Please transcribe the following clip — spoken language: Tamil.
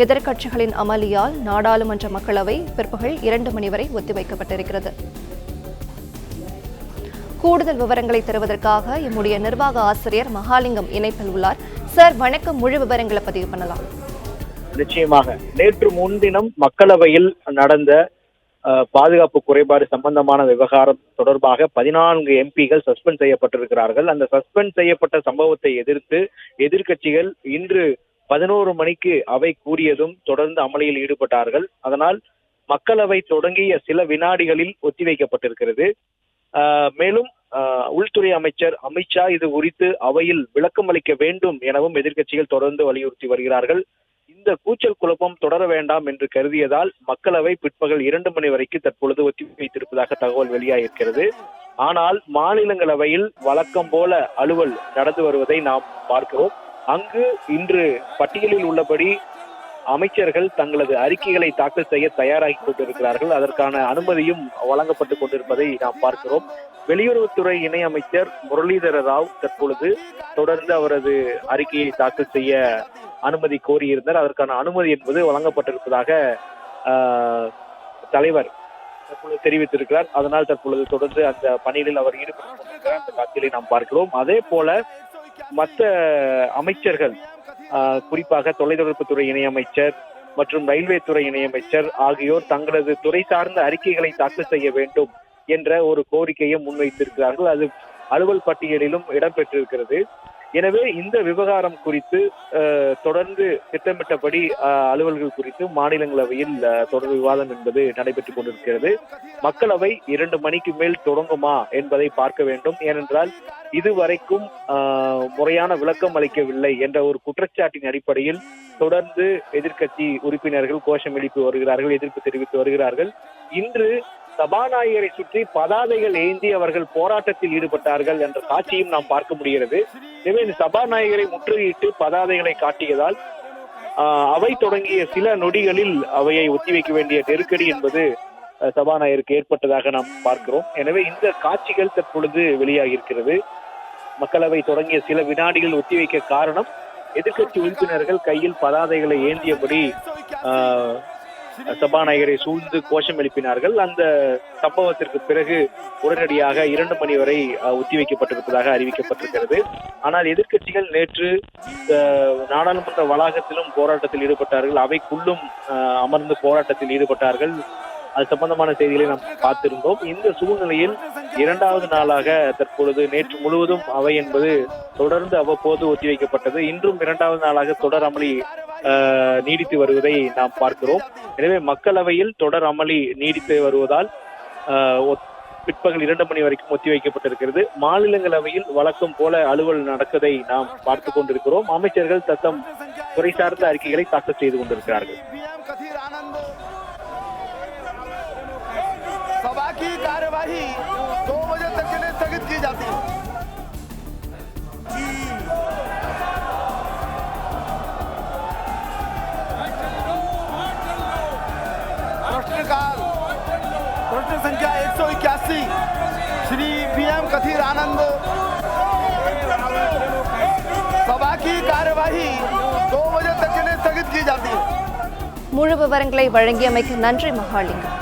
எதிர்க்கட்சிகளின் அமளியால் நாடாளுமன்ற மக்களவை பிற்பகல் 2 மணி வரை ஒத்திவைக்கப்பட்டிருக்கிறது. கூடுதல் விவரங்களை தருவதற்காக எம்முடைய நிர்வாக ஆசிரியர் மகாலிங்கம் இணைப்பில் உள்ளார். சார் வணக்கம், முழு விவரங்களை பதிவு பண்ணலாம். நிச்சயமாக. நேற்று முன்தினம் மக்களவையில் நடந்த பாதுகாப்பு குறைபாடு சம்பந்தமான விவகாரம் தொடர்பாக 14 எம்பிகள் சஸ்பெண்ட் செய்யப்பட்டிருக்கிறார்கள். அந்த சஸ்பெண்ட் செய்யப்பட்ட சம்பவத்தை எதிர்த்து எதிர்க்கட்சிகள் இன்று 11 மணிக்கு அவை கூடியதும் தொடர்ந்து அமளியில் ஈடுபட்டார்கள். அதனால் மக்களவை தொடங்கிய சில வினாடிகளில் ஒத்திவைக்கப்பட்டிருக்கிறது. மேலும் உள்துறை அமைச்சர் அமித்ஷா இது குறித்து அவையில் விளக்கம் அளிக்க வேண்டும் எனவும் எதிர்க்கட்சிகள் தொடர்ந்து வலியுறுத்தி வருகிறார்கள். இந்த கூச்சல் குழப்பம் தொடர வேண்டாம் என்று கருதியதால் மக்களவை பிற்பகல் 2 மணி வரைக்கும் தற்பொழுது ஒத்திவைத்திருப்பதாக தகவல் வெளியாகியிருக்கிறது. ஆனால் மாநிலங்களவையில் வழக்கம் போல அலுவல் நடந்து வருவதை நாம் பார்க்கிறோம். அங்கு இன்று பட்டியலில் உள்ளபடி அமைச்சர்கள் தங்களது அறிக்கைகளை தாக்கல் செய்ய தயாராகி கொண்டிருக்கிறார்கள். அதற்கான அனுமதியும் வழங்கப்பட்டுக் கொண்டிருப்பதை நாம் பார்க்கிறோம். வெளியுறவுத்துறை இணை அமைச்சர் முரளிதர ராவ் தற்பொழுது தொடர்ந்து அவரது அறிக்கையை தாக்கல் செய்ய அனுமதி கோரியிருந்தார். அதற்கான அனுமதி என்பது வழங்கப்பட்டிருப்பதாக தலைவர் தற்பொழுது தெரிவித்திருக்கிறார். அதனால் தற்பொழுது தொடர்ந்து அந்த பணியில் அவர் ஈடுபட்டு கொண்டிருக்கிறார். அந்த காட்சியை நாம் பார்க்கிறோம். அதே போல மற்ற அமைச்சர்கள், குறிப்பாக தொலைத்தொடர்புத்துறை இணையமைச்சர் மற்றும் ரயில்வே துறை இணையமைச்சர் ஆகியோர் தங்களது துறை சார்ந்த அறிக்கைகளை தாக்கல் செய்ய வேண்டும் என்ற ஒரு கோரிக்கையை முன்வைத்திருக்கிறார்கள். அது அலுவல் பட்டியலிலும் இடம்பெற்றிருக்கிறது. எனவே இந்த விவகாரம் குறித்து தொடர்ந்து திட்டமிட்டபடி அலுவல்கள் குறித்து மாநிலங்களவையில் தொடர் விவாதம் என்பது நடைபெற்றுக் கொண்டிருக்கிறது. மக்களவை 2 மணிக்கு மேல் தொடங்குமா என்பதை பார்க்க வேண்டும். ஏனென்றால் இதுவரைக்கும் முறையான விளக்கம் அளிக்கவில்லை என்ற ஒரு குற்றச்சாட்டின் அடிப்படையில் தொடர்ந்து எதிர்க்கட்சி உறுப்பினர்கள் கோஷம் எழுப்பி வருகிறார்கள், எதிர்ப்பு தெரிவித்து வருகிறார்கள். இன்று சபாநாயகரை சுற்றி பதாதைகள் ஏந்தி அவர்கள் போராட்டத்தில் ஈடுபட்டார்கள் என்ற காட்சியும் நாம் பார்க்க முடிகிறது. எனவே இந்த சபாநாயகரை முற்றுகையிட்டு பதாதைகளை காட்டியதால் அவை தொடங்கிய சில நொடிகளில் அவையை ஒத்திவைக்க வேண்டிய நெருக்கடி என்பது சபாநாயகருக்கு ஏற்பட்டதாக நாம் பார்க்கிறோம். எனவே இந்த காட்சிகள் தற்பொழுது வெளியாகி இருக்கிறது. மக்களவை தொடங்கிய சில வினாடிகள் ஒத்திவைக்க காரணம் எதிர்க்கட்சி உறுப்பினர்கள் கையில் பதாதைகளை ஏந்தியபடி சபாநாயகரை சூழ்ந்து கோஷம் எழுப்பினார்கள். அந்த சம்பவத்திற்கு பிறகு உடனடியாக 2 மணி வரை ஒத்திவைக்கப்பட்டிருப்பதாக அறிவிக்கப்பட்டிருக்கிறது. ஆனால் எதிர்க்கட்சிகள் நேற்று நாடாளுமன்ற வளாகத்திலும் போராட்டத்தில் ஈடுபட்டார்கள், அவைக்குள்ளும் அமர்ந்து போராட்டத்தில் ஈடுபட்டார்கள். அது சம்பந்தமான செய்திகளை நாம் பார்த்திருந்தோம். இந்த சூழ்நிலையில் 2வது நாளாக தற்பொழுது நேற்று முழுவதும் அவை என்பது தொடர்ந்து அவ்வப்போது ஒத்திவைக்கப்பட்டது. இன்றும் 2வது நாளாக தொடர் அமளி நீடித்து வருவதை நாம் பார்க்கிறோம். எனவே மக்களவையில் தொடர் அமளி நீடித்து வருவதால் பிற்பகல் 2 மணி வரைக்கும் ஒத்திவைக்கப்பட்டிருக்கிறது. மாநிலங்களவையில் வழக்கம் போல அலுவல் நடக்கதை நாம் பார்த்து கொண்டிருக்கிறோம். அமைச்சர்கள் தத்தம் துறை சார்ந்த அறிக்கைகளை தாக்கல் செய்து கொண்டிருக்கிறார்கள். सभा की कार्यवाही 2 बजे तक के लिए स्थगित की जाती है। प्रश्नकाल प्रश्न संख्या 181 श्री PM कथीर आनंद। सभा की कार्यवाही 2 बजे तक के लिए स्थगित की जाती है। முழு விவரங்களை வழங்கியமைக்கு நன்றி மகாலிங்கம்.